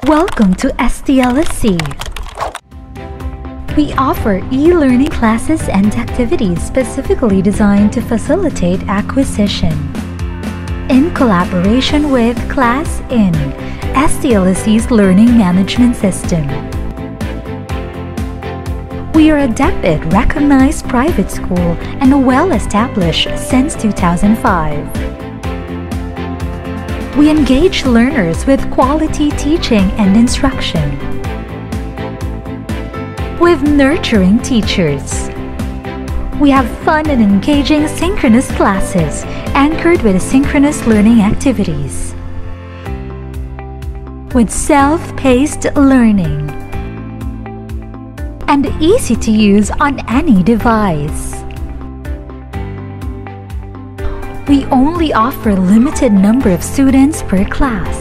Welcome to STLSC. We offer e-learning classes and activities specifically designed to facilitate acquisition. In collaboration with Class in STLSC's learning management system. We are a DEPIT recognized private school and well-established since 2005. We engage learners with quality teaching and instruction. With nurturing teachers. We have fun and engaging synchronous classes anchored with synchronous learning activities. With self-paced learning. And easy to use on any device. We only offer limited number of students per class.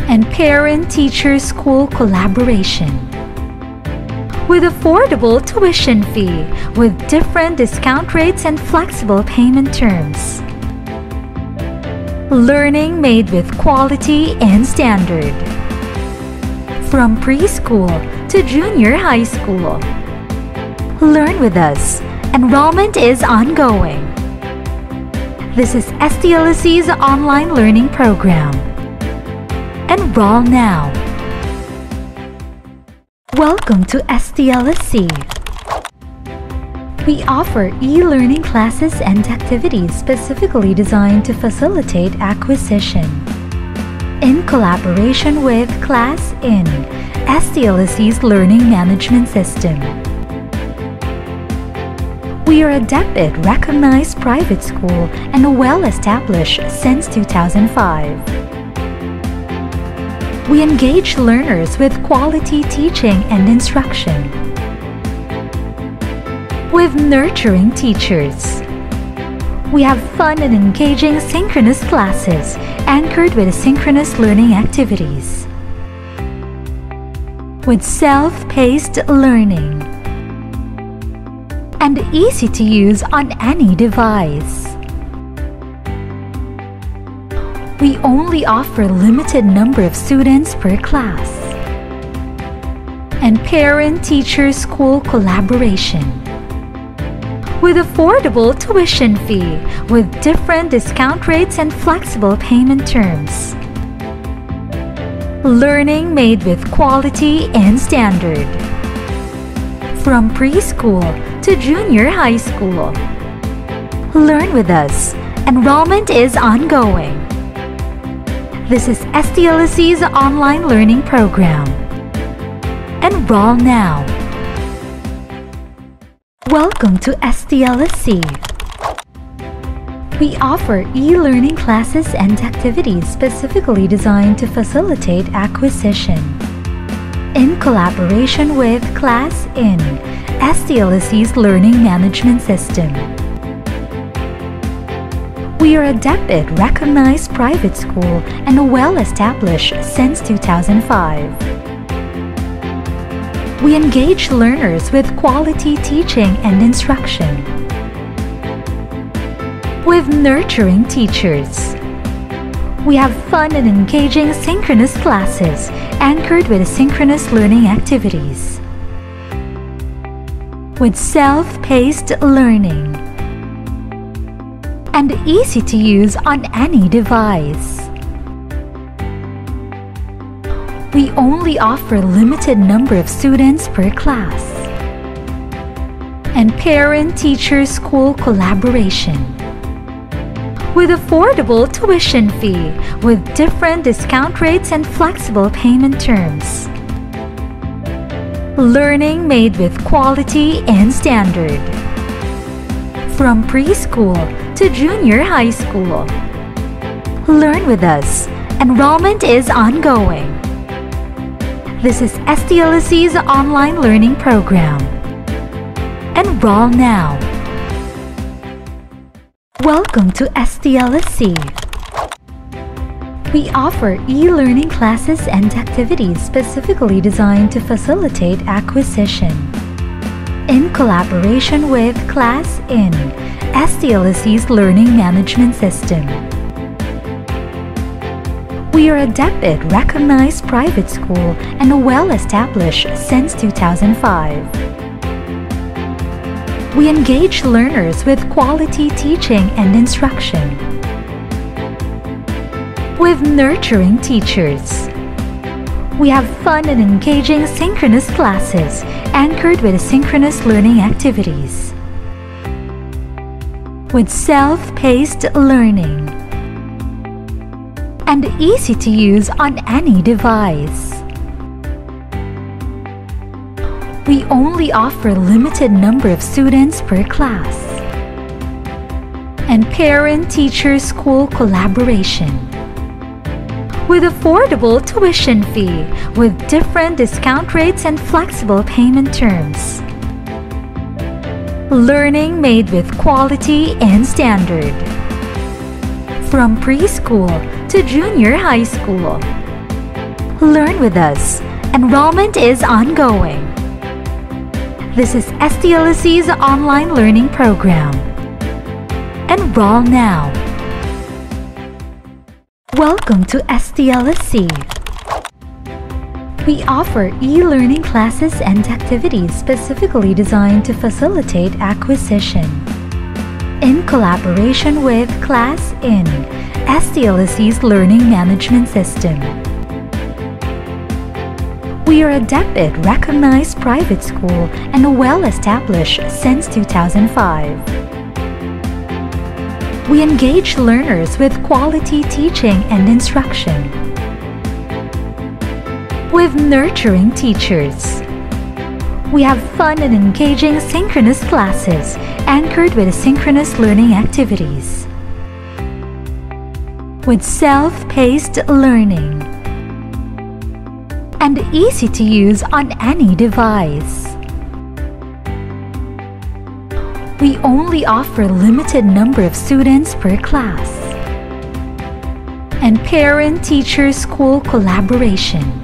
And parent-teacher school collaboration. With affordable tuition fee, with different discount rates and flexible payment terms. Learning made with quality and standard. From preschool to junior high school. Learn with us. Enrollment is ongoing. This is STLSC's online learning program. Enroll now. Welcome to STLSC. We offer e-learning classes and activities specifically designed to facilitate acquisition. In collaboration with Class in STLSC's learning management system. We are a DEPIT recognized private school and well-established since 2005. We engage learners with quality teaching and instruction. With nurturing teachers. We have fun and engaging synchronous classes anchored with synchronous learning activities. With self-paced learning. And easy to use on any device. We only offer limited number of students per class. And parent-teacher school collaboration. With affordable tuition fee, with different discount rates and flexible payment terms. Learning made with quality and standard. From preschool to junior high school. Learn with us. Enrollment is ongoing. This is STLSC's online learning program. Enroll now. Welcome to STLSC. We offer e-learning classes and activities specifically designed to facilitate acquisition. In collaboration with Class in STLSC's learning management system. We are a DEPIT recognized private school and well-established since 2005. We engage learners with quality teaching and instruction. With nurturing teachers. We have fun and engaging synchronous classes anchored with synchronous learning activities. With self-paced learning. And easy to use on any device. We only offer limited number of students per class. And parent-teacher school collaboration. With affordable tuition fee, with different discount rates and flexible payment terms. Learning made with quality and standard. From preschool to junior high school. Learn with us. Enrollment is ongoing. This is STLSC's online learning program. Enroll now. Welcome to STLSC. We offer e-learning classes and activities specifically designed to facilitate acquisition. In collaboration with Class in STLSC's learning management system. We are a DEPIT recognized private school and well-established since 2005. We engage learners with quality teaching and instruction. With nurturing teachers. We have fun and engaging synchronous classes anchored with asynchronous learning activities. With self-paced learning. And easy to use on any device. We only offer a limited number of students per class. And parent-teacher school collaboration. With affordable tuition fee, with different discount rates and flexible payment terms. Learning made with quality and standard. From preschool to junior high school. Learn with us. Enrollment is ongoing. This is STLSC's online learning program. Enroll now. Welcome to STLSC. We offer e-learning classes and activities specifically designed to facilitate acquisition. In collaboration with Class In, STLSC's learning management system. We are a DEPIT recognized private school and well-established since 2005. We engage learners with quality teaching and instruction. With nurturing teachers. We have fun and engaging synchronous classes anchored with asynchronous learning activities. With self-paced learning. And easy to use on any device. We only offer a limited number of students per class. And parent-teacher school collaboration.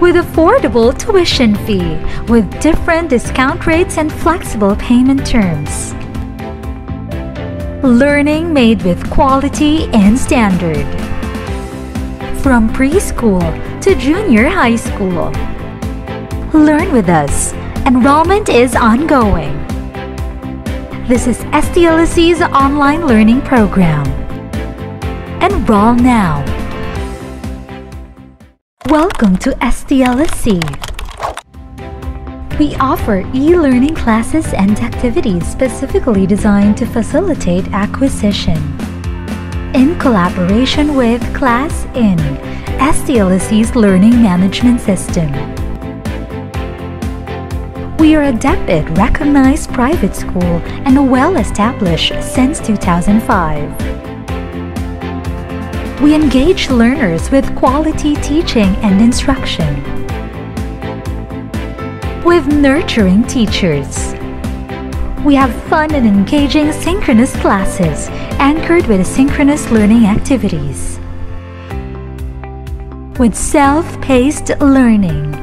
With affordable tuition fee, with different discount rates and flexible payment terms. Learning made with quality and standard. From preschool to junior high school. Learn with us. Enrollment is ongoing. This is STLSC's online learning program. Enroll now. Welcome to STLSC. We offer e-learning classes and activities specifically designed to facilitate acquisition. In collaboration with Class In, STLSC's learning management system. We are a DEPIT recognized private school and well-established since 2005. We engage learners with quality teaching and instruction. With nurturing teachers. We have fun and engaging synchronous classes anchored with asynchronous learning activities. With self-paced learning.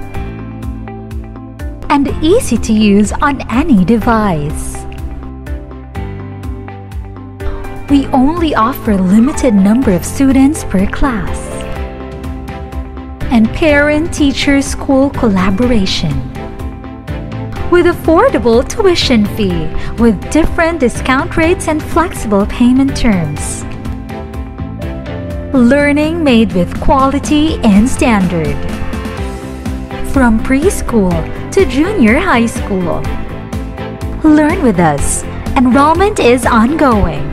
And easy to use on any device. We only offer a limited number of students per class. And parent-teacher school collaboration. With affordable tuition fee, with different discount rates and flexible payment terms. Learning made with quality and standard. From preschool to junior high school. Learn with us. Enrollment is ongoing.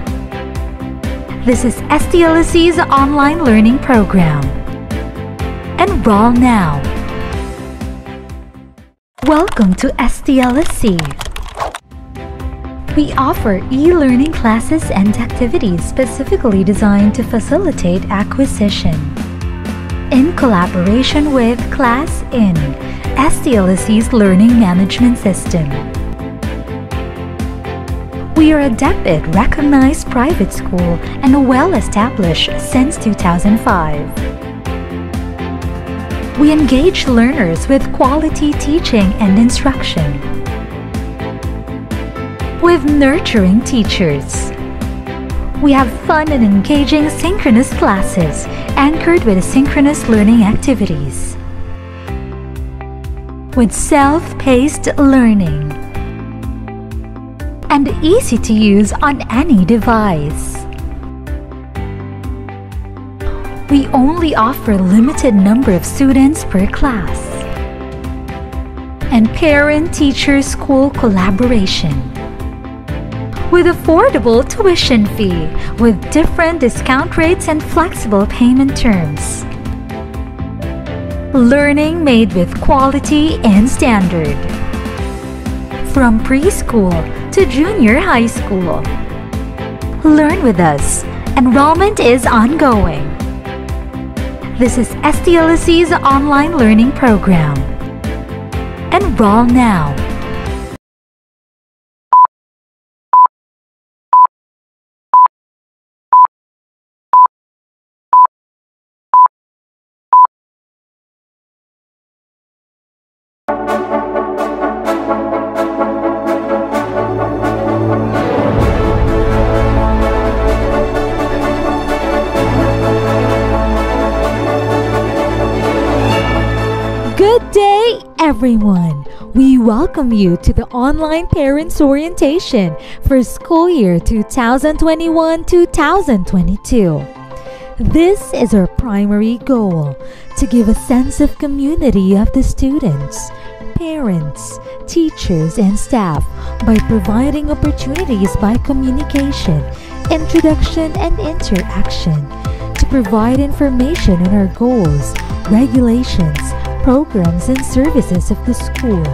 This is STLSC's online learning program. Enroll now. Welcome to STLSC. We offer e-learning classes and activities specifically designed to facilitate acquisition. In collaboration with Class In, STLSC's learning management system. We are a DEPIT recognized private school and well-established since 2005. We engage learners with quality teaching and instruction. With nurturing teachers. We have fun and engaging synchronous classes anchored with synchronous learning activities. With self-paced learning and easy to use on any device. We only offer a limited number of students per class. And parent-teacher school collaboration. With affordable tuition fee, with different discount rates and flexible payment terms. Learning made with quality and standard. From preschool to junior high school. Learn with us. Enrollment is ongoing. This is STLSC's online learning program. Enroll now. Good day, everyone! We welcome you to the online Parents Orientation for school year 2021-2022. This is our primary goal, to give a sense of community of the students, parents, teachers, and staff by providing opportunities by communication, introduction, and interaction, to provide information on our goals, regulations, programs and services of the school,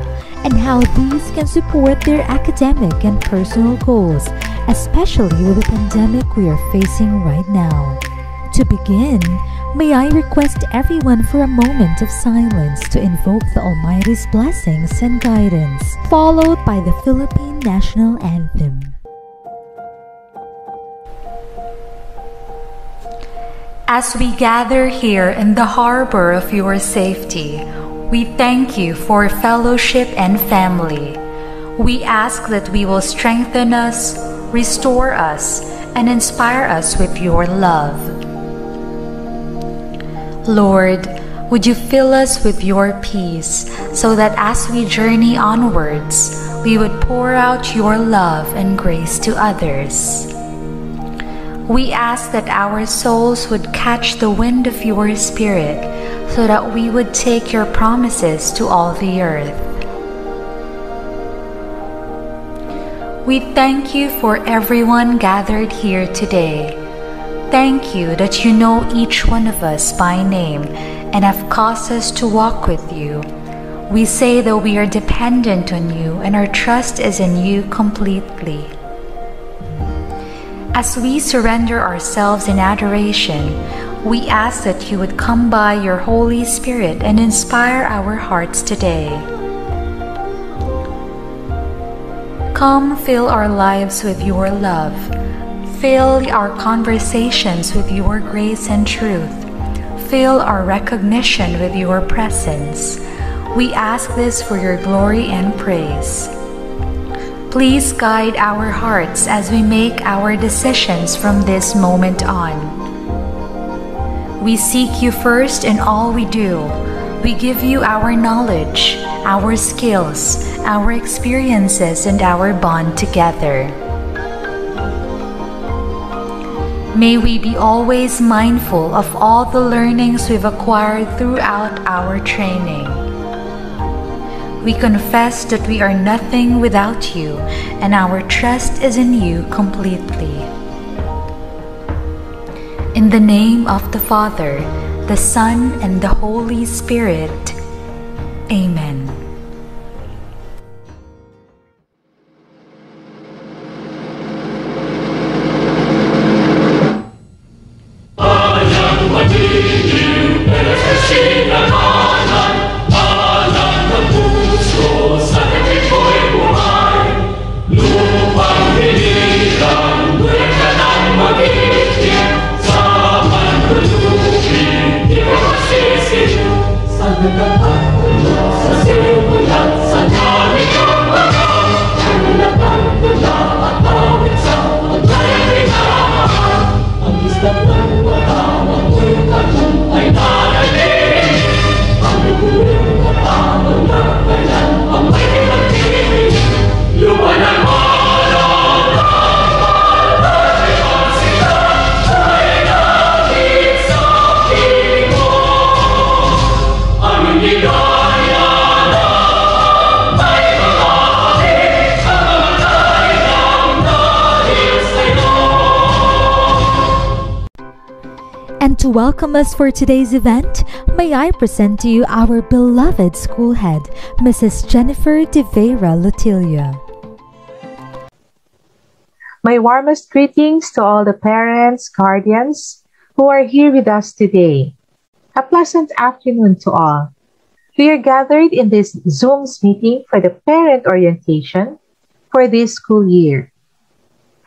and how these can support their academic and personal goals, especially with the pandemic we are facing right now. To begin, may I request everyone for a moment of silence to invoke the Almighty's blessings and guidance, followed by the Philippine National Anthem. As we gather here in the harbor of your safety, we thank you for fellowship and family. We ask that we will strengthen us, restore us, and inspire us with your love. Lord, would you fill us with your peace so that as we journey onwards, we would pour out your love and grace to others. We ask that our souls would catch the wind of your Spirit so that we would take your promises to all the earth. We thank you for everyone gathered here today. Thank you that you know each one of us by name and have caused us to walk with you. We say that we are dependent on you and our trust is in you completely. As we surrender ourselves in adoration, we ask that you would come by your Holy Spirit and inspire our hearts today. Come fill our lives with your love. Fill our conversations with your grace and truth. Fill our recognition with your presence. We ask this for your glory and praise. Please guide our hearts as we make our decisions from this moment on. We seek you first in all we do. We give you our knowledge, our skills, our experiences, and our bond together. May we be always mindful of all the learnings we've acquired throughout our training. We confess that we are nothing without you, and our trust is in you completely. In the name of the Father, the Son, and the Holy Spirit. Amen. Sa To welcome us for today's event, may I present to you our beloved school head, Mrs. Jennifer de Vera Lutilia. My warmest greetings to all the parents, guardians who are here with us today. A pleasant afternoon to all. We are gathered in this Zoom's meeting for the parent orientation for this school year.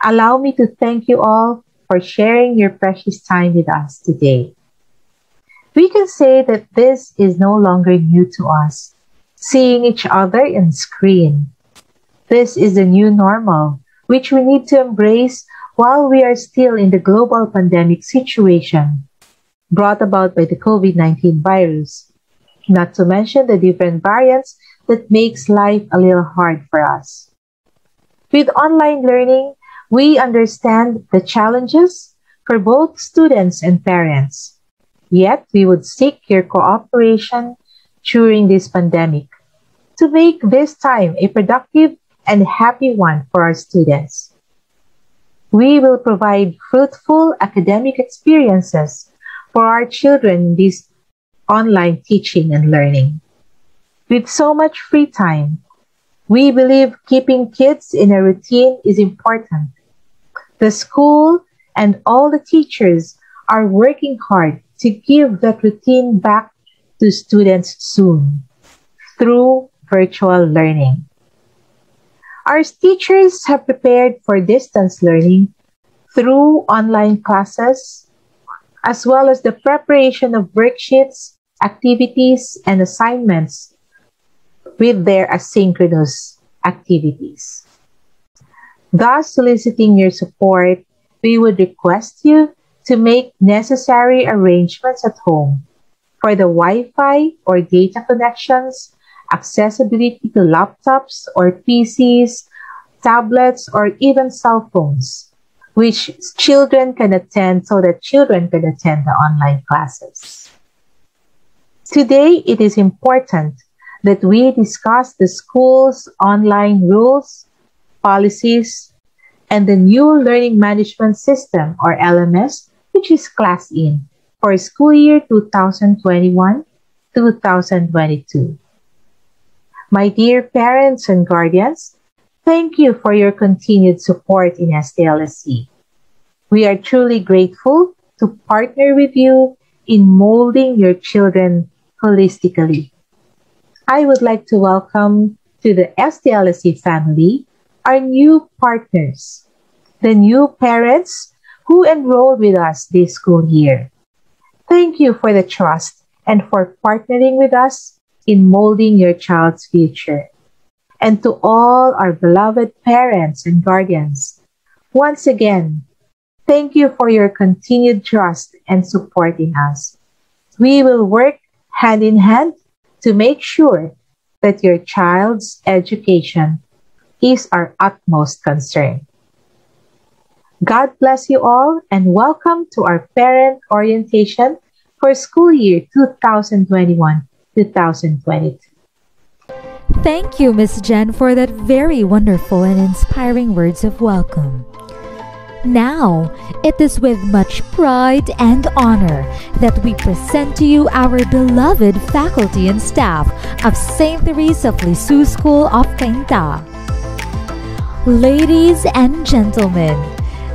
Allow me to thank you all for sharing your precious time with us today. We can say that this is no longer new to us, seeing each other on screen. This is the new normal, which we need to embrace while we are still in the global pandemic situation brought about by the COVID-19 virus, not to mention the different variants that makes life a little hard for us. With online learning, we understand the challenges for both students and parents. Yet, we would seek your cooperation during this pandemic to make this time a productive and happy one for our students. We will provide fruitful academic experiences for our children in this online teaching and learning. With so much free time, we believe keeping kids in a routine is important. The school and all the teachers are working hard to give that routine back to students soon through virtual learning. Our teachers have prepared for distance learning through online classes, as well as the preparation of worksheets, activities, and assignments with their asynchronous activities. Thus, soliciting your support, we would request you to make necessary arrangements at home for the Wi-Fi or data connections, accessibility to laptops or PCs, tablets, or even cell phones, which children can attend so that children can attend the online classes. Today, it is important that we discuss the school's online rules, policies, and the new learning management system or LMS, which is Class-In for school year 2021-2022. My dear parents and guardians, thank you for your continued support in STLSC. We are truly grateful to partner with you in molding your children holistically. I would like to welcome to the STLSC family our new partners, the new parents who enrolled with us this school year. Thank you for the trust and for partnering with us in molding your child's future. And to all our beloved parents and guardians, once again, thank you for your continued trust and support in us. We will work hand in hand to make sure that your child's education is our utmost concern. God bless you all and welcome to our parent orientation for school year 2021-2022. Thank you, Miss Jen, for that very wonderful and inspiring words of welcome. Now, it is with much pride and honor that we present to you our beloved faculty and staff of St. Teresa of Lisieux School of Cainta. Ladies and gentlemen,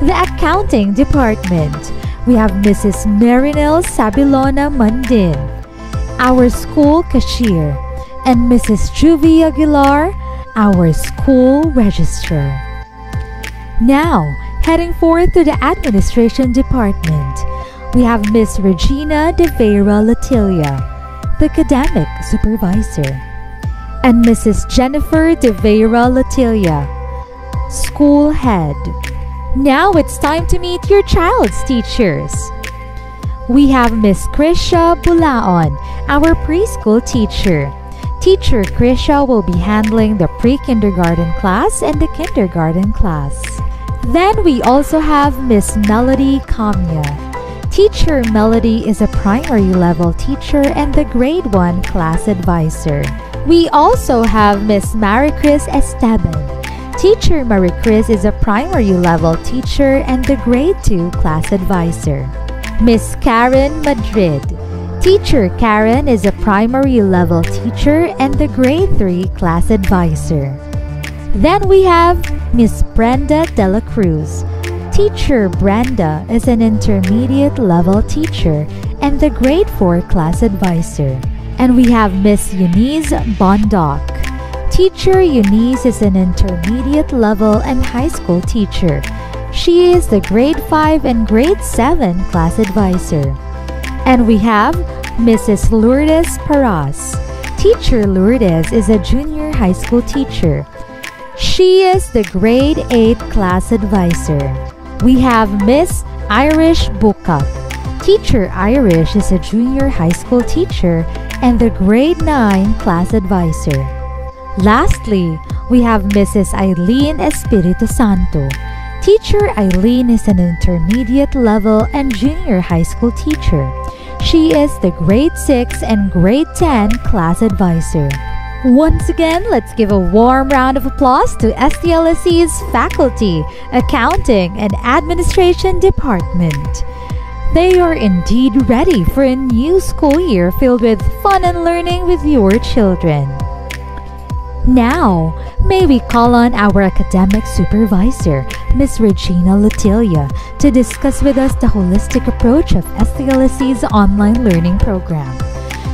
the accounting department, we have Mrs. Marinel Sabilona Mandin, our school cashier, and Mrs. Juvie Aguilar, our school registrar. Now, heading forth to the administration department, we have Miss Regina de Vera Latilia, the academic supervisor, and Mrs. Jennifer de Vera Latilia, school head. Now it's time to meet your child's teachers. We have Miss Krisha Bulaon, our preschool teacher. Teacher Krisha will be handling the pre-kindergarten class and the kindergarten class. Then we also have Miss Melody Kamya. Teacher Melody is a primary level teacher and the grade 1 class advisor. We also have Miss Maricris Esteban. Teacher Maricris is a primary level teacher and the grade 2 class advisor. Miss Karen Madrid. Teacher Karen is a primary level teacher and the grade 3 class advisor. Then we have Miss Brenda Dela Cruz. Teacher Brenda is an intermediate level teacher and the grade 4 class advisor. And we have Miss Eunice Bondoc. Teacher Eunice is an intermediate level and high school teacher. She is the grade 5 and grade 7 class advisor. And we have Mrs. Lourdes Paras. Teacher Lourdes is a junior high school teacher. She is the grade 8 class advisor. We have Miss Irish Buka. Teacher Irish is a junior high school teacher and the grade 9 class advisor. Lastly, we have Mrs. Eileen Espiritu Santo. Teacher Eileen is an intermediate level and junior high school teacher. She is the grade 6 and grade 10 class advisor. Once again, let's give a warm round of applause to STLSC's Faculty, Accounting, and Administration Department. They are indeed ready for a new school year filled with fun and learning with your children. Now, may we call on our academic supervisor, Ms. Regina Lutilia, to discuss with us the holistic approach of STLSC's online learning program.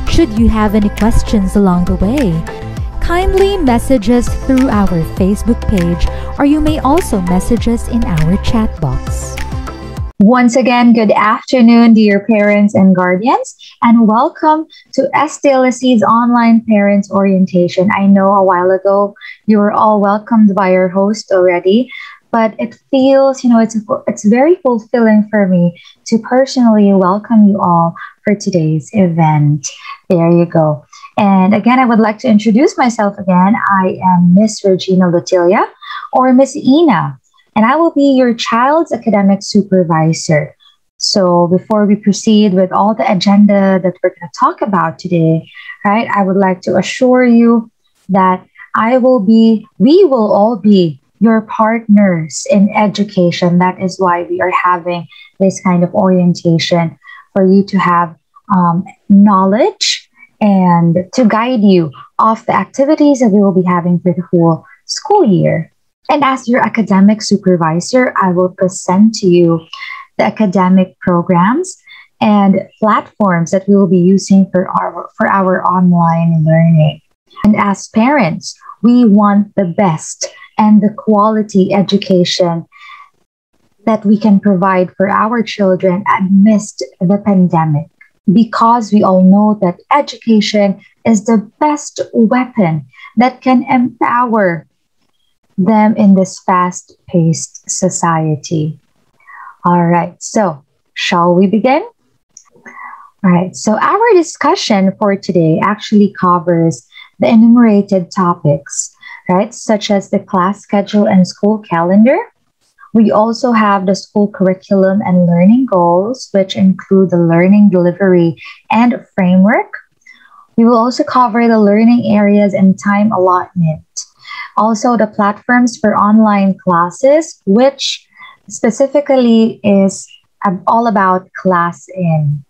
Should you have any questions along the way, kindly message us through our Facebook page, or you may also message us in our chat box. Once again, good afternoon, dear parents and guardians, and welcome to STLSC's online parents orientation. I know a while ago you were all welcomed by your host already, but it feels, it's very fulfilling for me to personally welcome you all for today's event. There you go. And again, I would like to introduce myself again. I am Miss Regina Lutilia, or Miss Ina, and I will be your child's academic supervisor. So before we proceed with all the agenda that we're going to talk about today, right, I would like to assure you that we will all be your partners in education. That is why we are having this kind of orientation, for you to have knowledge and to guide you of the activities that we will be having for the whole school year. And as your academic supervisor, I will present to you the academic programs and platforms that we will be using for our online learning. And as parents, we want the best and the quality education that we can provide for our children amidst the pandemic, because we all know that education is the best weapon that can empower them in this fast-paced society. All right, so shall we begin? All right, so our discussion for today actually covers the enumerated topics, right, such as the class schedule and school calendar. We also have the school curriculum and learning goals, which include the learning delivery and framework. We will also cover the learning areas and time allotment. Also, the platforms for online classes, which specifically is all about ClassIn.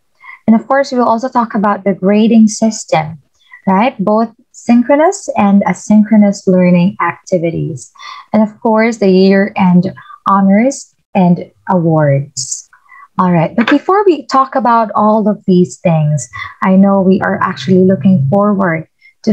And of course, we will also talk about the grading system, right? Both synchronous and asynchronous learning activities. And of course, the year-end honors and awards. All right, but before we talk about all of these things, I know we are actually looking forward to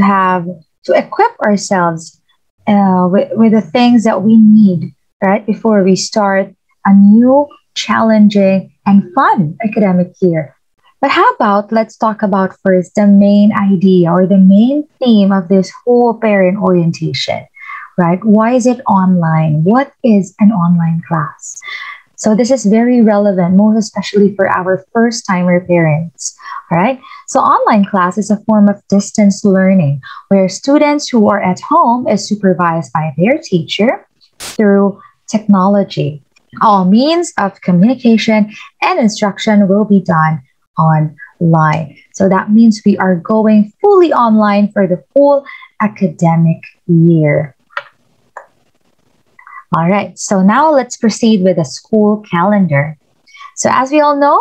equip ourselves with the things that we need, right, before we start a new, challenging, and fun academic year. But how about, let's talk about first the main idea or the main theme of this whole parent orientation, right? Why is it online? What is an online class? So this is very relevant, most especially for our first-timer parents, all right? So online class is a form of distance learning where students who are at home is supervised by their teacher through technology. All means of communication and instruction will be done online. So that means we are going fully online for the full academic year. All right, so now let's proceed with the school calendar. So as we all know,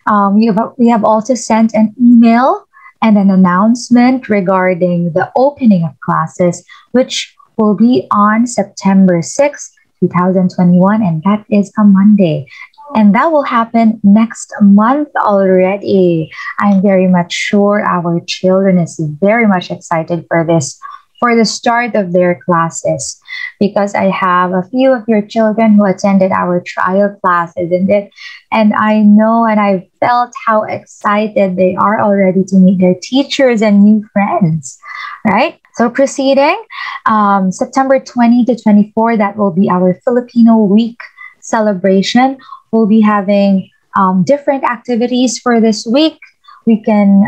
We have also sent an email and an announcement regarding the opening of classes, which will be on September 6th, 2021, and that is a Monday. And that will happen next month already. I'm very much sure our children is very much excited for this, for the start of their classes, because I have a few of your children who attended our trial class, isn't it? And I know and I felt how excited they are already to meet their teachers and new friends, right? So proceeding, September 20 to 24, that will be our Filipino Week celebration. We'll be having different activities for this week. We can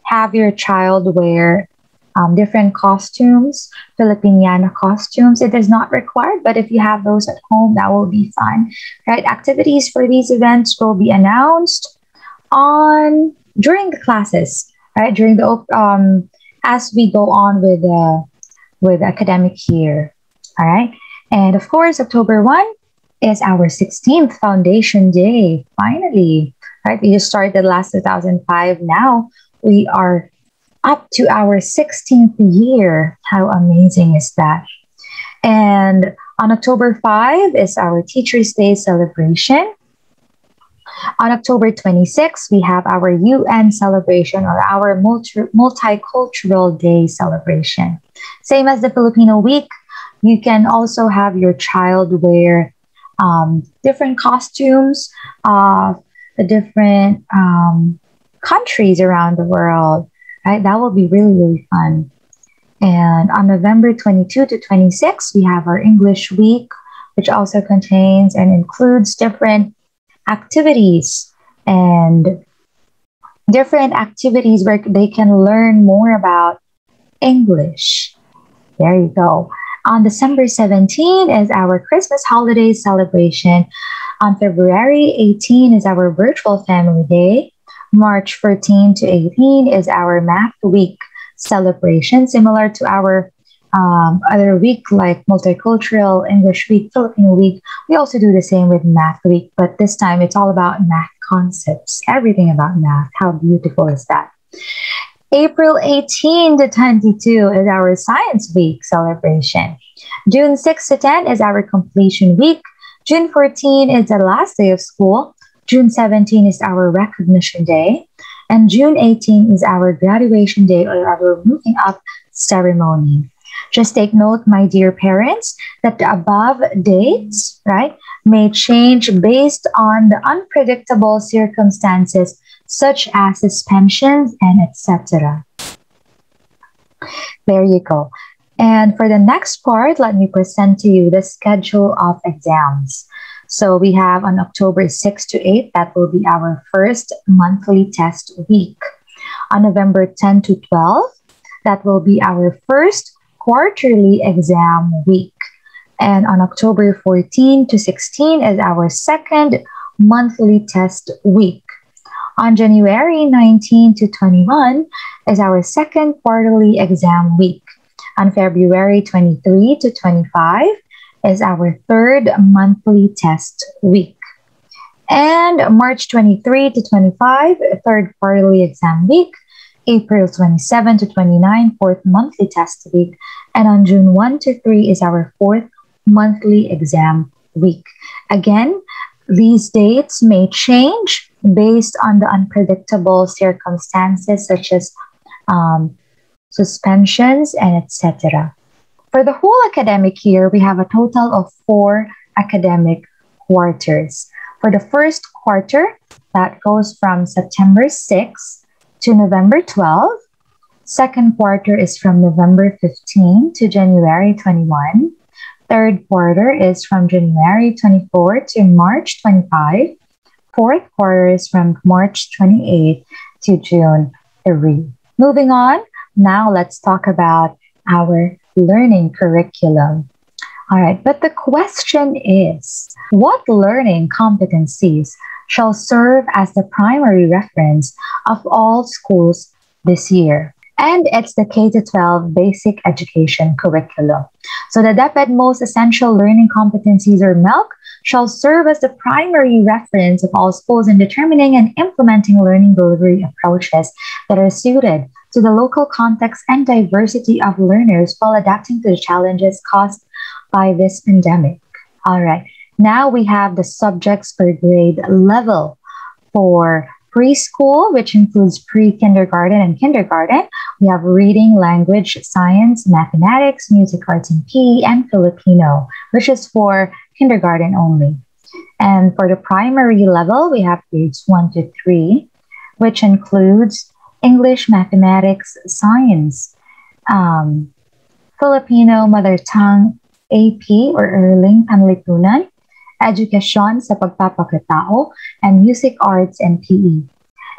have your child wear different costumes, Filipiniana costumes. It is not required, but if you have those at home, that will be fun, right? Activities for these events will be announced during the classes, right? During the as we go on with academic year, all right? And of course, October 1 is our 16th Foundation Day, finally, right? We just started last 2005. Now we are up to our 16th year. How amazing is that? And on October 5 is our Teachers' Day celebration. On October 26, we have our UN celebration, or our Multicultural Day celebration. Same as the Filipino Week, you can also have your child wear different costumes of the different countries around the world. Right? That will be really, really fun. And on November 22 to 26, we have our English Week, which also contains and includes different activities where they can learn more about English. There you go. On December 17 is our Christmas holiday celebration. On February 18 is our Virtual Family Day. March 14 to 18 is our Math Week celebration, similar to our other week like Multicultural, English Week, Filipino Week. We also do the same with Math Week, but this time it's all about math concepts, everything about math. How beautiful is that? April 18 to 22 is our Science Week celebration. June 6 to 10 is our Completion Week. June 14 is the last day of school. June 17 is our Recognition Day. And June 18 is our Graduation Day, or our Moving Up ceremony. Just take note, my dear parents, that the above dates, right, may change based on the unpredictable circumstances such as suspensions and etc. There you go. And for the next part, let me present to you the schedule of exams. So we have on October 6 to 8, that will be our first monthly test week. On November 10 to 12, that will be our first quarterly exam week. And on October 14 to 16 is our second monthly test week. On January 19 to 21 is our second quarterly exam week. On February 23 to 25 is our third monthly test week. And March 23 to 25, third quarterly exam week. April 27 to 29, fourth monthly test week. And on June 1 to 3 is our fourth monthly exam week. Again, these dates may change based on the unpredictable circumstances such as suspensions and etc. For the whole academic year, we have a total of 4 academic quarters. For the first quarter, that goes from September 6 to November 12. Second quarter is from November 15 to January 21. Third quarter is from January 24 to March 25. Fourth quarter is from March 28 to June 3. Moving on, now let's talk about our learning curriculum. All right, but the question is, what learning competencies shall serve as the primary reference of all schools this year? And it's the K-12 basic education curriculum. So the DepEd Most Essential Learning Competencies, or MELC shall serve as the primary reference of all schools in determining and implementing learning delivery approaches that are suited to the local context and diversity of learners while adapting to the challenges caused by this pandemic. All right, now we have the subjects per grade level for preschool, which includes pre-kindergarten and kindergarten. We have reading, language, science, mathematics, music, arts, and PE, and Filipino, which is for kindergarten only. And for the primary level, we have grades 1 to 3, which includes English, mathematics, science, Filipino, mother tongue, AP or Earling Panlipunan, Edukasyon sa Pagpapakatao, and Music, Arts, and PE.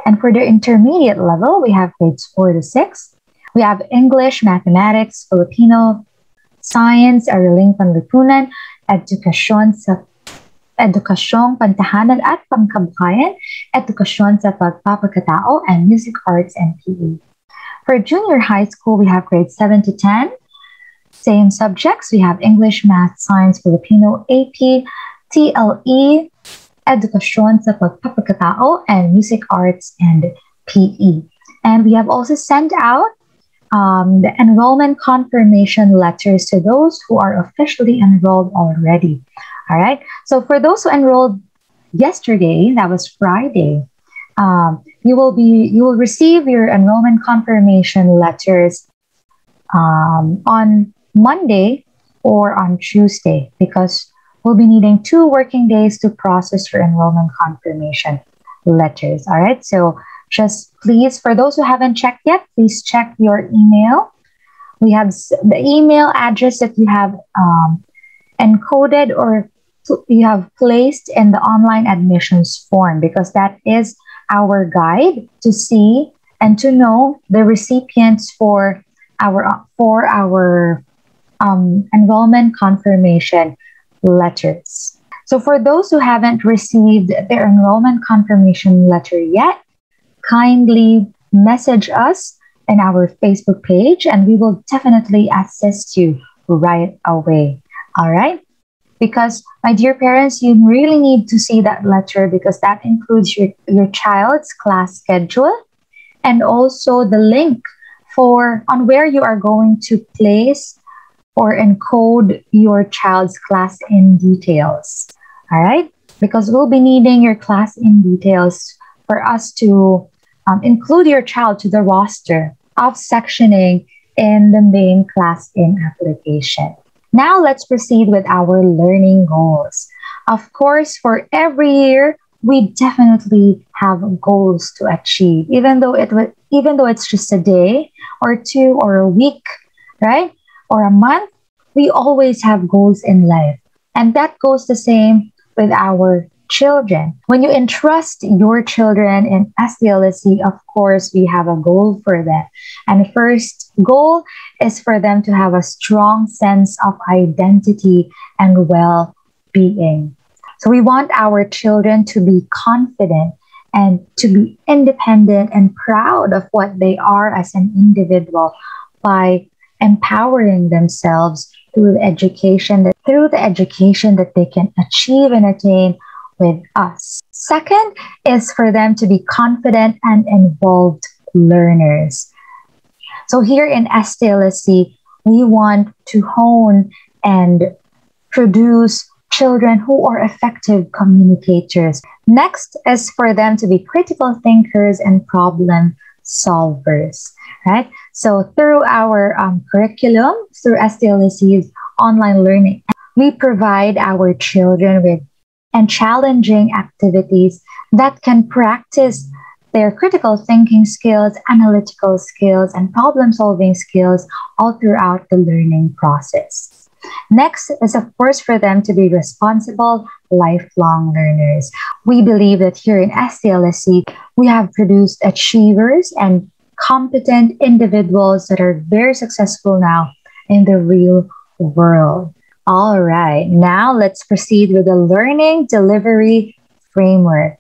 And for the intermediate level, we have grades 4 to 6. We have English, Mathematics, Filipino, Science, Araling Panlipunan, Edukasyong Pantahanan at Pangkabuhayan, Edukasyon sa Pagpapakatao, and Music, Arts, and PE. For junior high school, we have grades 7 to 10. Same subjects, we have English, Math, Science, Filipino, AP, TLE, Edukasyon sa Pagpapakatao, and Music, Arts, and PE. And we have also sent out the enrollment confirmation letters to those who are officially enrolled already. All right. So for those who enrolled yesterday, that was Friday, you will receive your enrollment confirmation letters on Monday or on Tuesday, because we'll be needing 2 working days to process your enrollment confirmation letters. All right. So just please, for those who haven't checked yet, please check your email. We have the email address that you have encoded or you have placed in the online admissions form, because that is our guide to see and to know the recipients for our enrollment confirmation letters. So for those who haven't received their enrollment confirmation letter yet, kindly message us in our Facebook page and we will definitely assist you right away. All right? Because my dear parents, you really need to see that letter, because that includes your child's class schedule and also the link on where you are going to place or encode your child's class in details. All right? Because we'll be needing your class in details for us to include your child to the roster of sectioning in the main class in application. Now let's proceed with our learning goals. Of course, for every year, we definitely have goals to achieve, even though it's just a day or 2 or a week, right? Or a month, we always have goals in life. And that goes the same with our children. When you entrust your children in STLSC, of course, we have a goal for them. And the first goal is for them to have a strong sense of identity and well-being. So we want our children to be confident and to be independent and proud of what they are as an individual by empowering themselves through the education that they can achieve and attain with us. Second is for them to be confident and involved learners. So here in STLSC, we want to hone and produce children who are effective communicators. Next is for them to be critical thinkers and problem solvers, right? So through our curriculum, through STLSC's online learning, we provide our children with challenging activities that can practice their critical thinking skills, analytical skills, and problem-solving skills all throughout the learning process. Next is, of course, for them to be responsible, lifelong learners. We believe that here in STLSC, we have produced achievers and competent individuals that are very successful now in the real world. All right, now let's proceed with the learning delivery framework.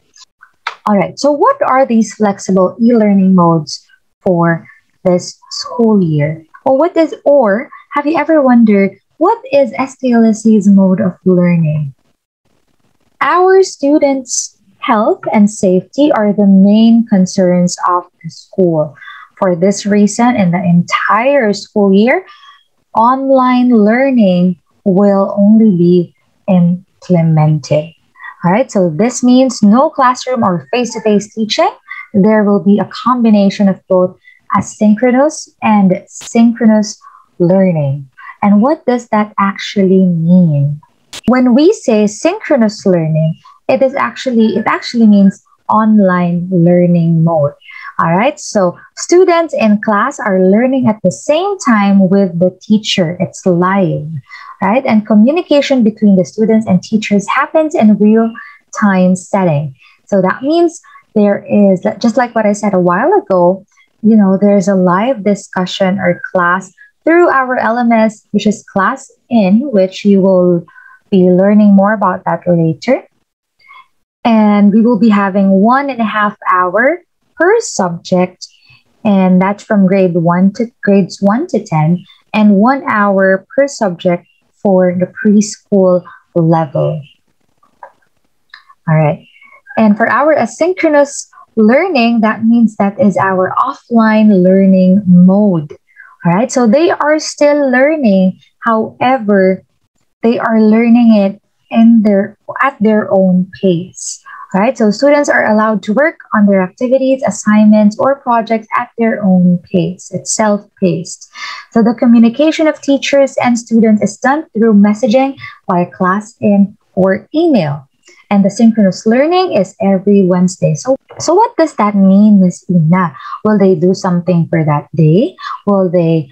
All right, so what are these flexible e-learning modes for this school year? Or have you ever wondered, what is STLSC's mode of learning? Our students' health and safety are the main concerns of the school. For this reason, in the entire school year, online learning will only be implemented. All right, so this means no classroom or face-to-face teaching. There will be a combination of both asynchronous and synchronous learning. And what does that actually mean? When we say synchronous learning, it actually means online learning mode. All right, so students in class are learning at the same time with the teacher. It's live, right? And communication between the students and teachers happens in real time setting. So that means there is, just like what I said a while ago, there's a live discussion or class through our LMS, which is Class In, which you will be learning more about that later. And we will be having 1.5 hours per subject, and that's from grades 1 to 10, and 1 hour per subject for the preschool level. All right. And for our asynchronous learning, that means that is our offline learning mode. All right. So they are still learning. However, they are learning it at their own pace. Right? So students are allowed to work on their activities, assignments, or projects at their own pace. It's self-paced. So the communication of teachers and students is done through messaging via Class In or email. And the synchronous learning is every Wednesday. So what does that mean, Ms. Ina? Will they do something for that day? Will they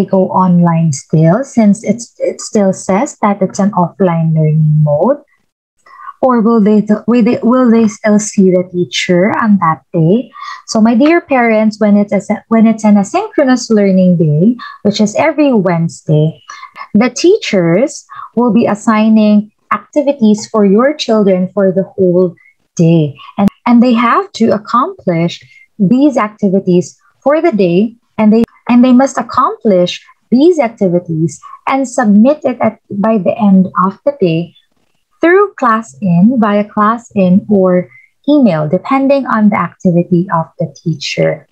go online still, since it still says that it's an offline learning mode? Or will they still see the teacher on that day? So my dear parents, when it's an asynchronous learning day, which is every Wednesday, the teachers will be assigning activities for your children for the whole day. And they have to accomplish these activities for the day, and they must accomplish these activities and submit it by the end of the day through Class In, via Class In or email, depending on the activity of the teacher.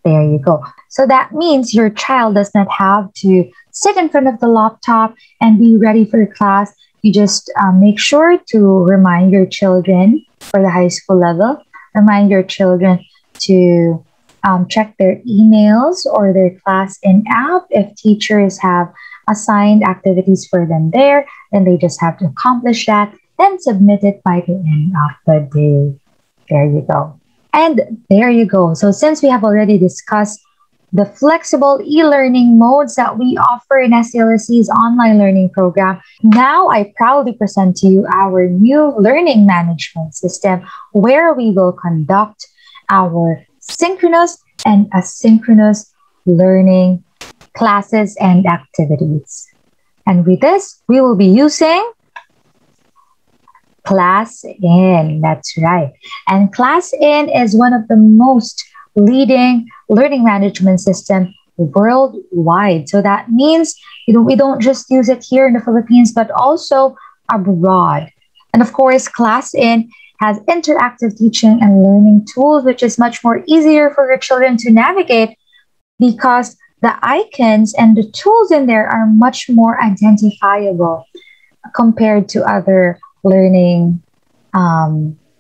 There you go. So that means your child does not have to sit in front of the laptop and be ready for class. You just make sure to remind your children for the high school level, remind your children to check their emails or their Class In app. If teachers have assigned activities for them there, then they just have to accomplish that and submit it by the end of the day. There you go. And there you go. So since we have already discussed the flexible e-learning modes that we offer in STLSC's online learning program, now I proudly present to you our new learning management system, where we will conduct our synchronous and asynchronous learning classes and activities. And with this, we will be using Class In. That's right. And Class In is one of the most leading learning management system worldwide. So that means we don't just use it here in the Philippines, but also abroad. And of course, Class In has interactive teaching and learning tools, which is much more easier for your children to navigate because the icons and the tools in there are much more identifiable compared to other learning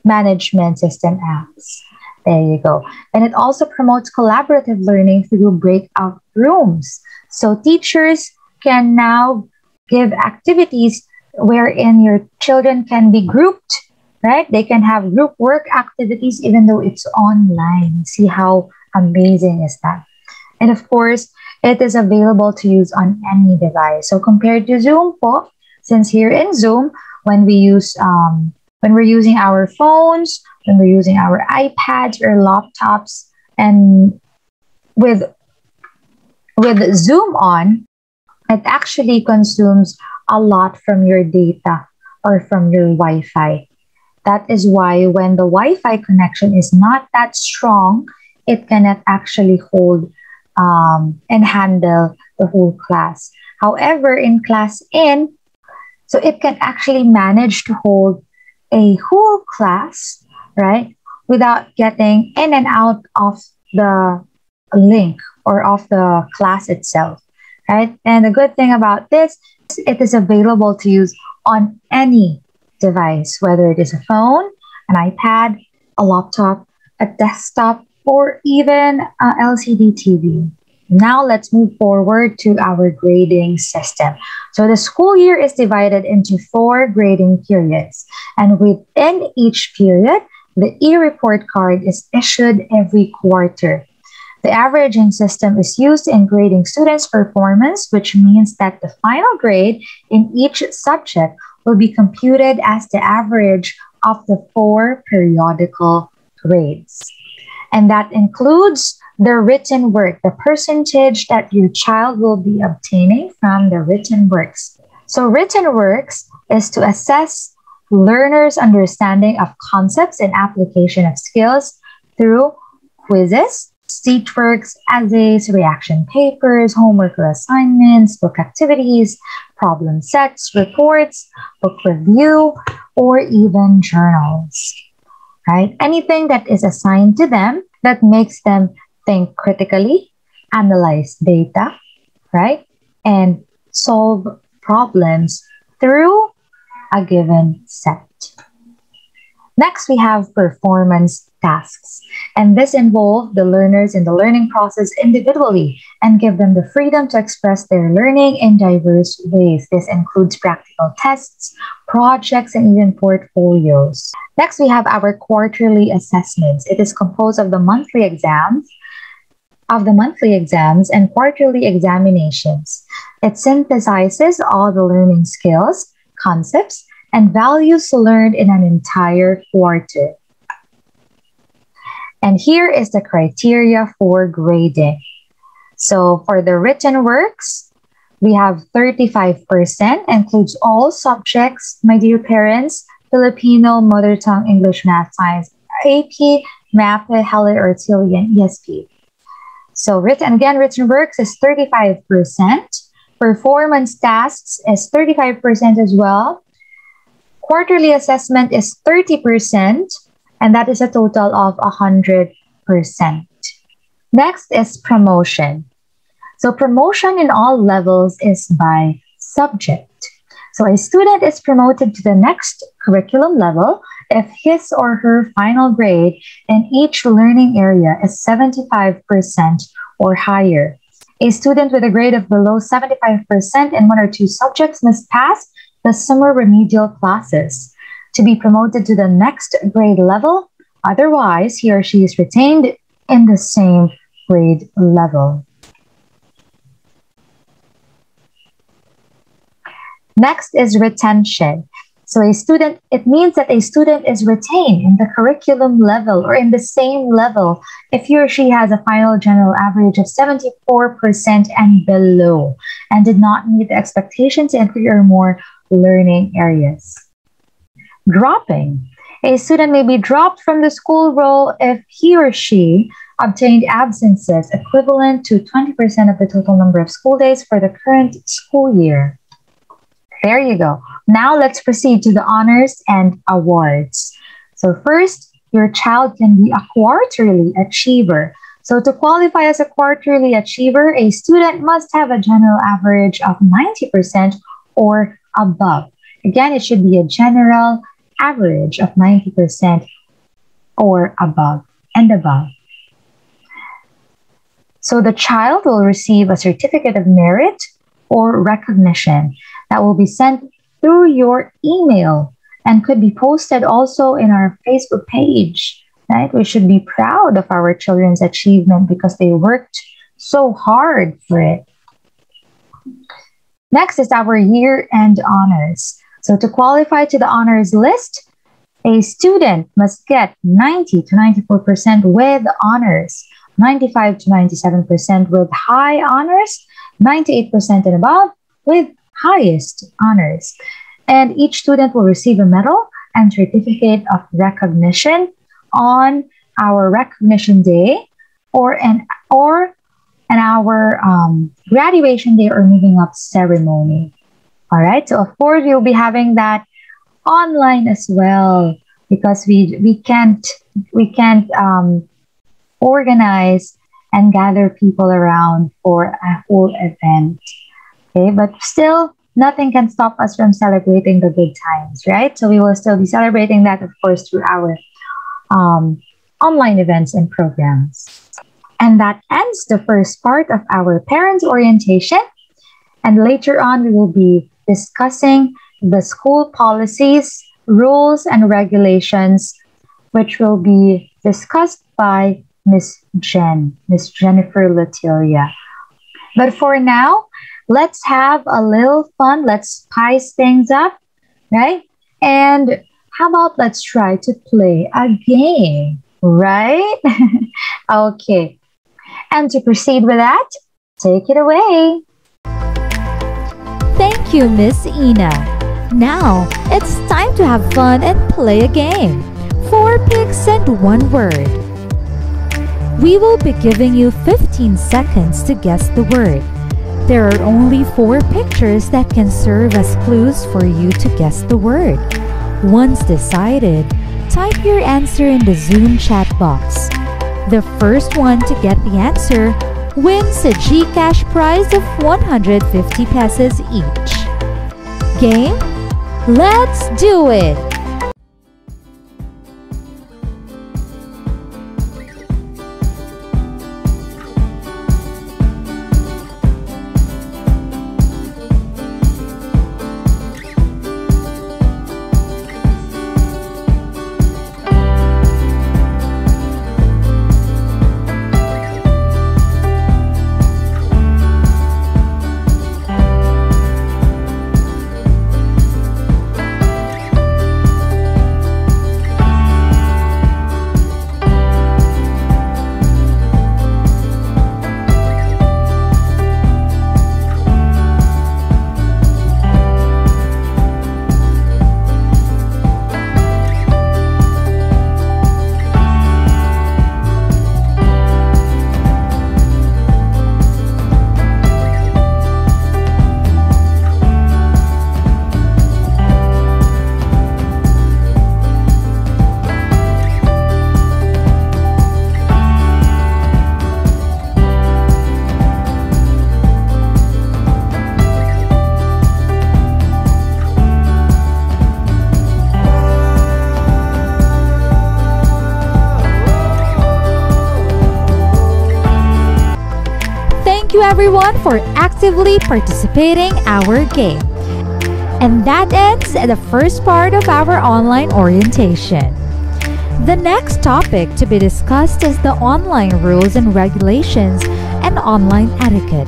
management system apps. There you go. And it also promotes collaborative learning through breakout rooms. So teachers can now give activities wherein your children can be grouped, right? They can have group work activities even though it's online. See how amazing is that? And of course, it is available to use on any device. So compared to Zoom po, since here in Zoom, when we're using our phones, when we're using our iPads or laptops, and with Zoom on, it actually consumes a lot from your data or from your Wi-Fi. That is why when the Wi-Fi connection is not that strong, it cannot actually hold and handle the whole class. However, in Class In, so it can actually manage to hold a whole class, right, without getting in and out of the link or of the class itself, right? And the good thing about this, it is available to use on any device, whether it is a phone, an iPad, a laptop, a desktop, or even a LCD TV. Now let's move forward to our grading system. So the school year is divided into 4 grading periods, and within each period, the e-report card is issued every quarter. The averaging system is used in grading students' performance, which means that the final grade in each subject will be computed as the average of the 4 periodical grades. And that includes the written work, the percentage that your child will be obtaining from the written works. So written works is to assess learners' understanding of concepts and application of skills through quizzes, seat works, essays, reaction papers, homework or assignments, book activities, problem sets, reports, book review, or even journals, right? Anything that is assigned to them that makes them think critically, analyze data, right? And solve problems through a given set. Next, we have performance tasks, and this involves the learners in the learning process individually and give them the freedom to express their learning in diverse ways. This includes practical tests, projects, and even portfolios. Next, we have our quarterly assessments. It is composed of the monthly exams and quarterly examinations. It synthesizes all the learning skills, concepts, and values learned in an entire quarter. And here is the criteria for grading. So for the written works, we have 35%, includes all subjects, my dear parents: Filipino, mother tongue, English, math, science, AP, MAPE, HELE, or TILI, and ESP. So written works is 35%. Performance tasks is 35% as well. Quarterly assessment is 30%, and that is a total of 100%. Next is promotion. So promotion in all levels is by subject. So a student is promoted to the next curriculum level if his or her final grade in each learning area is 75% or higher. A student with a grade of below 75% in 1 or 2 subjects must pass the summer remedial classes to be promoted to the next grade level. Otherwise, he or she is retained in the same grade level. Next is retention. So it means that a student is retained in the curriculum level or in the same level if he or she has a final general average of 74% and below and did not meet the expectations in 3 or more learning areas. Dropping. A student may be dropped from the school roll if he or she obtained absences equivalent to 20% of the total number of school days for the current school year. There you go. Now let's proceed to the honors and awards. So first, your child can be a quarterly achiever. So to qualify as a quarterly achiever, a student must have a general average of 90% or above. Again, it should be a general average of 90% or above and above. So the child will receive a certificate of merit or recognition that will be sent through your email and could be posted also in our Facebook page, right? We should be proud of our children's achievement because they worked so hard for it. Next is our year-end honors. So to qualify to the honors list, a student must get 90 to 94% with honors, 95 to 97% with high honors, 98% and above with highest honors. And each student will receive a medal and certificate of recognition on our recognition day or our graduation day or moving up ceremony. All right, so of course you'll be having that online as well, because we can't organize and gather people around for a whole event. Okay, but still, nothing can stop us from celebrating the good times, right? So we will still be celebrating that, of course, through our um, online events and programs. And that ends the first part of our parents' orientation. And later on, we will be discussing the school policies, rules, and regulations, which will be discussed by Miss Jennifer Latilia. But for now, let's have a little fun. Let's spice things up, right? And how about let's try to play a game, right? Okay. And to proceed with that, take it away. Thank you, Miss Ina. Now, it's time to have fun and play a game. 4 pics and 1 word. We will be giving you 15 seconds to guess the word. There are only 4 pictures that can serve as clues for you to guess the word. Once decided, type your answer in the Zoom chat box. The first one to get the answer wins a GCash prize of 150 pesos each. Game? Let's do it! Thank you everyone for actively participating our game. And that ends the first part of our online orientation. The next topic to be discussed is the online rules and regulations and online etiquette.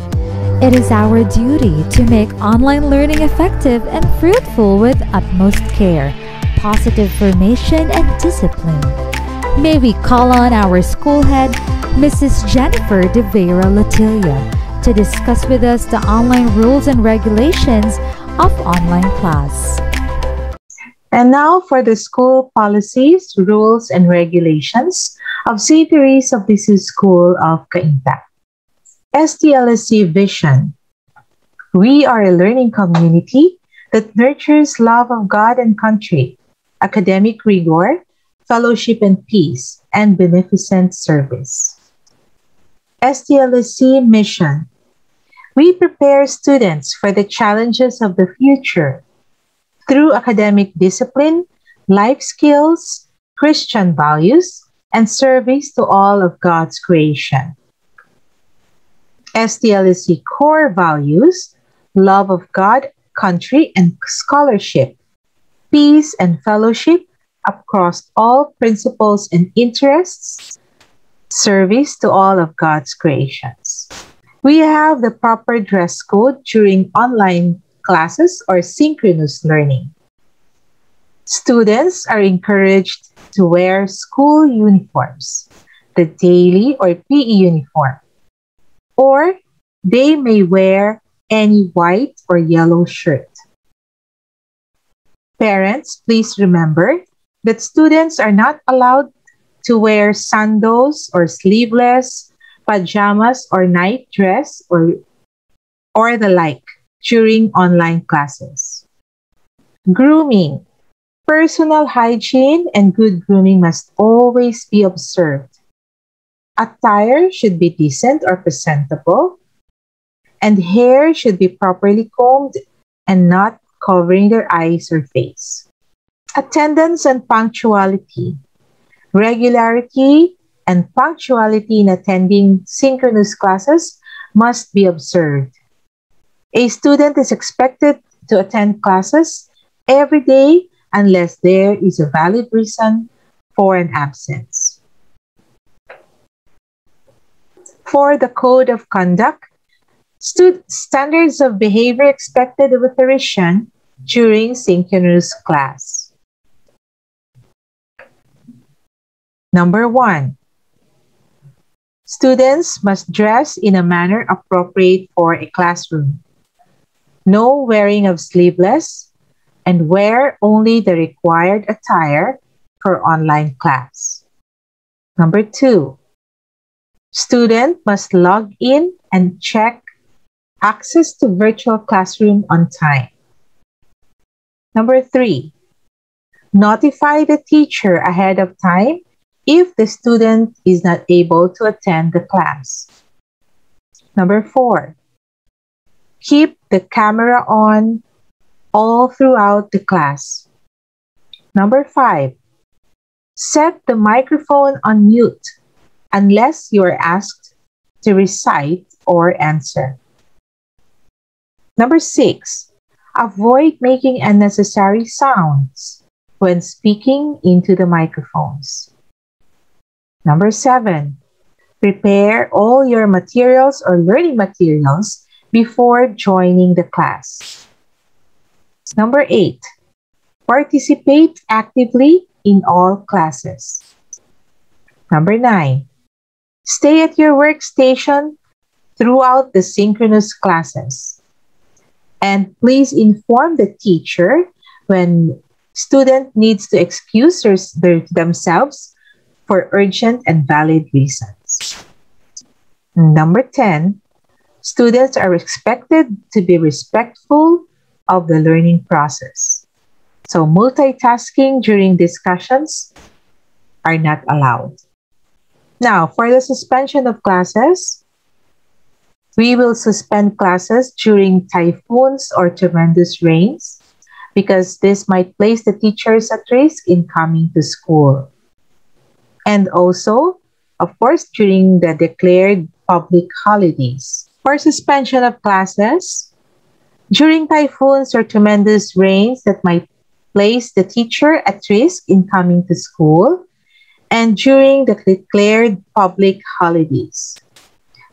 It is our duty to make online learning effective and fruitful with utmost care, positive formation, and discipline. May we call on our school head, Mrs. Jennifer de Vera Latilia, to discuss with us the online rules and regulations of online class. And now for the school policies, rules, and regulations of St. Therese of Lisieux School of Cainta. STLSC Vision. We are a learning community that nurtures love of God and country, academic rigor, fellowship and peace, and beneficent service. STLSC Mission. We prepare students for the challenges of the future through academic discipline, life skills, Christian values, and service to all of God's creation. STLSC core values, love of God, country, and scholarship, peace and fellowship across all principles and interests, service to all of God's creations. We have the proper dress code during online classes or synchronous learning. Students are encouraged to wear school uniforms, the daily or PE uniform, or they may wear any white or yellow shirt. Parents, please remember that students are not allowed to wear sandals or sleeveless, pajamas or night dress or the like during online classes. Grooming. Personal hygiene and good grooming must always be observed. Attire should be decent or presentable, and hair should be properly combed and not covering their eyes or face. Attendance and punctuality. Regularity and punctuality in attending synchronous classes must be observed. A student is expected to attend classes every day unless there is a valid reason for an absence. For the code of conduct, standards of behavior expected of a Parisian during synchronous class. Number 1. Students must dress in a manner appropriate for a classroom. No wearing of sleeveless, and wear only the required attire for online class. Number 2. Student must log in and check access to virtual classroom on time. Number 3. Notify the teacher ahead of time if the student is not able to attend the class. Number 4. Keep the camera on all throughout the class. Number 5. Set the microphone on mute unless you are asked to recite or answer. Number 6. Avoid making unnecessary sounds when speaking into the microphones. Number 7. Prepare all your materials or learning materials before joining the class. Number 8. Participate actively in all classes. Number 9. Stay at your workstation throughout the synchronous classes. And please inform the teacher when student needs to excuse themselves for urgent and valid reasons. Number 10. Students are expected to be respectful of the learning process. So multitasking during discussions are not allowed. Now, for the suspension of classes, we will suspend classes during typhoons or tremendous rains because this might place the teachers at risk in coming to school. And also, of course, during the declared public holidays. For suspension of classes, during typhoons or tremendous rains that might place the teacher at risk in coming to school, and during the declared public holidays.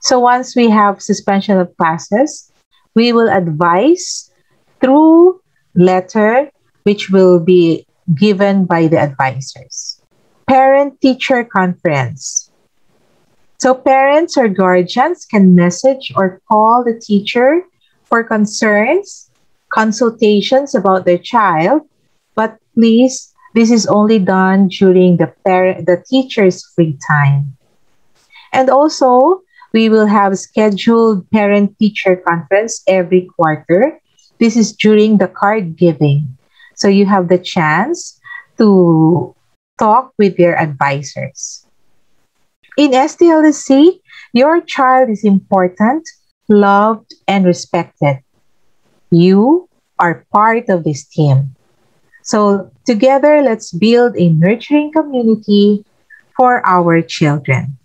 So once we have suspension of classes, we will advise through letter which will be given by the advisors. Parent-teacher conference. So parents or guardians can message or call the teacher for concerns, consultations about their child, but please, this is only done during the teacher's free time. And also, we will have scheduled parent-teacher conference every quarter. This is during the card giving. So you have the chance to talk with your advisors. In STLSC, your child is important, loved, and respected. You are part of this team. So together, let's build a nurturing community for our children.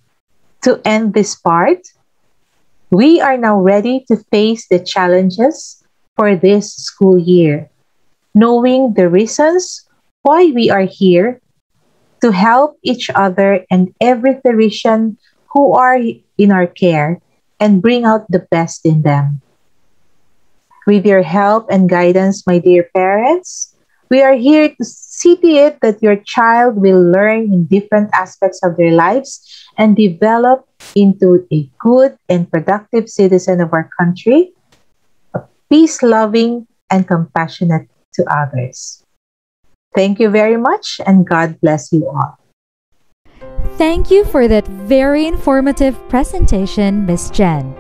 To end this part, we are now ready to face the challenges for this school year, knowing the reasons why we are here to help each other and every Parisian who are in our care and bring out the best in them. With your help and guidance, my dear parents, we are here to see to it that your child will learn in different aspects of their lives and develop into a good and productive citizen of our country, peace-loving and compassionate to others. Thank you very much, and God bless you all. Thank you for that very informative presentation, Ms. Jen.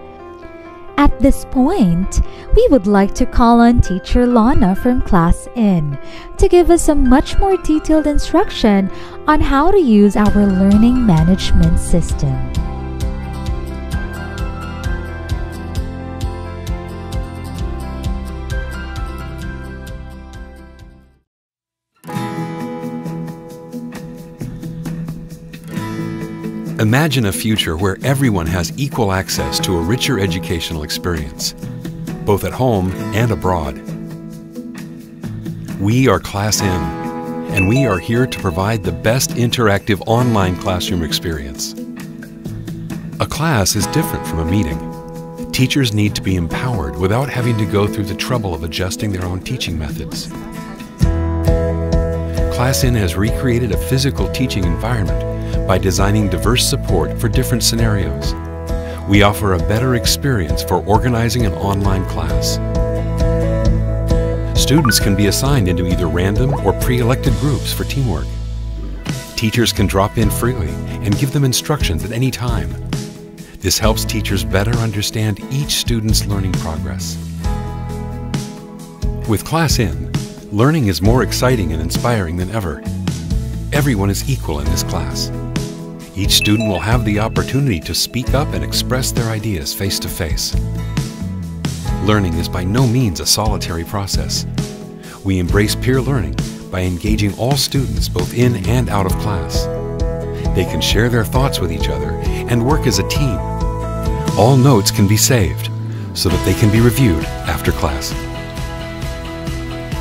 At this point, we would like to call on Teacher Lana from Class N to give us a much more detailed instruction on how to use our learning management system. Imagine a future where everyone has equal access to a richer educational experience, both at home and abroad. We are Class N, and we are here to provide the best interactive online classroom experience. A class is different from a meeting. Teachers need to be empowered without having to go through the trouble of adjusting their own teaching methods. Class N has recreated a physical teaching environment by designing diverse support for different scenarios. We offer a better experience for organizing an online class. Students can be assigned into either random or pre-elected groups for teamwork. Teachers can drop in freely and give them instructions at any time. This helps teachers better understand each student's learning progress. With Class N, learning is more exciting and inspiring than ever. Everyone is equal in this class. Each student will have the opportunity to speak up and express their ideas face to face. Learning is by no means a solitary process. We embrace peer learning by engaging all students both in and out of class. They can share their thoughts with each other and work as a team. All notes can be saved so that they can be reviewed after class.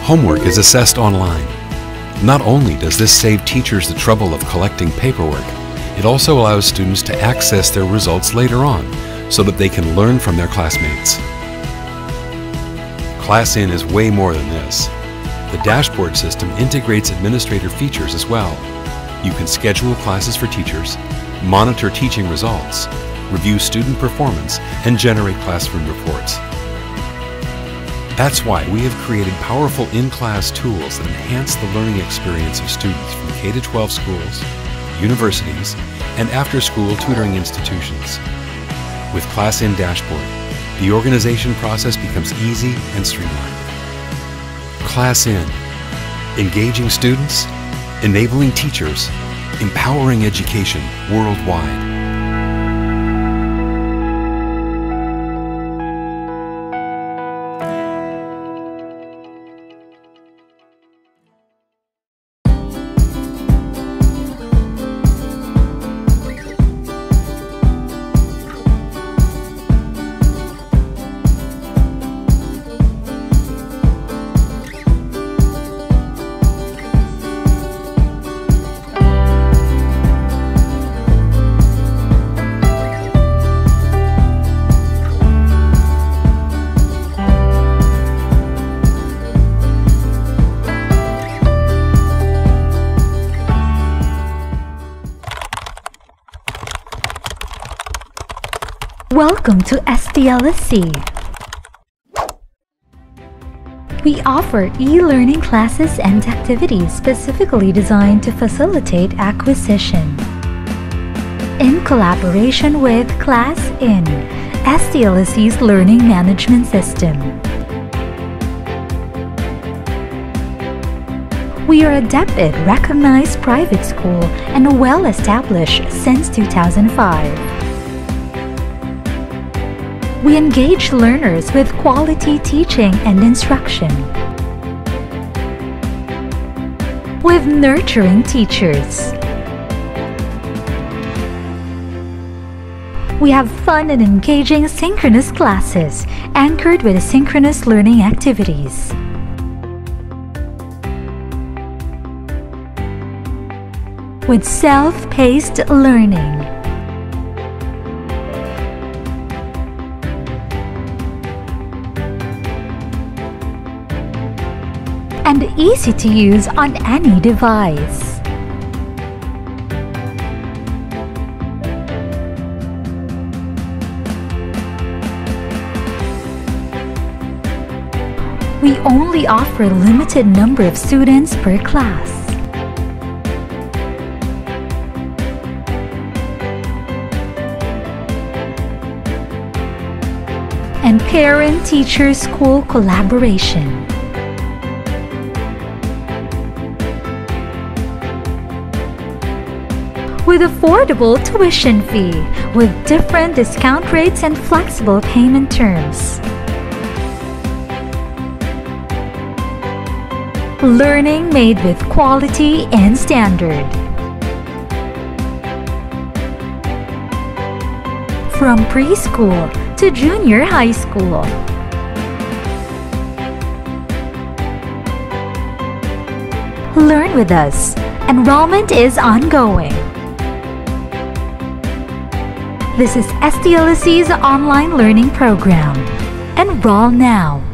Homework is assessed online. Not only does this save teachers the trouble of collecting paperwork, it also allows students to access their results later on so that they can learn from their classmates. Class N is way more than this. The dashboard system integrates administrator features as well. You can schedule classes for teachers, monitor teaching results, review student performance, and generate classroom reports. That's why we have created powerful in-class tools that enhance the learning experience of students from K-12 schools, universities, and after-school tutoring institutions. With Class N Dashboard, the organization process becomes easy and streamlined. Class N, engaging students, enabling teachers, empowering education worldwide. Welcome to STLSC. We offer e-learning classes and activities specifically designed to facilitate acquisition. In collaboration with Class N, STLSC's learning management system. We are a DepEd recognized private school and well established since 2005. We engage learners with quality teaching and instruction. With nurturing teachers. We have fun and engaging synchronous classes anchored with synchronous learning activities. With self-paced learning. And easy to use on any device. We only offer a limited number of students per class. and parent-teacher-school collaboration. With affordable tuition fee, with different discount rates and flexible payment terms. Learning made with quality and standard. From preschool to junior high school. Learn with us. Enrollment is ongoing. This is STLSC's online learning program. Enroll now.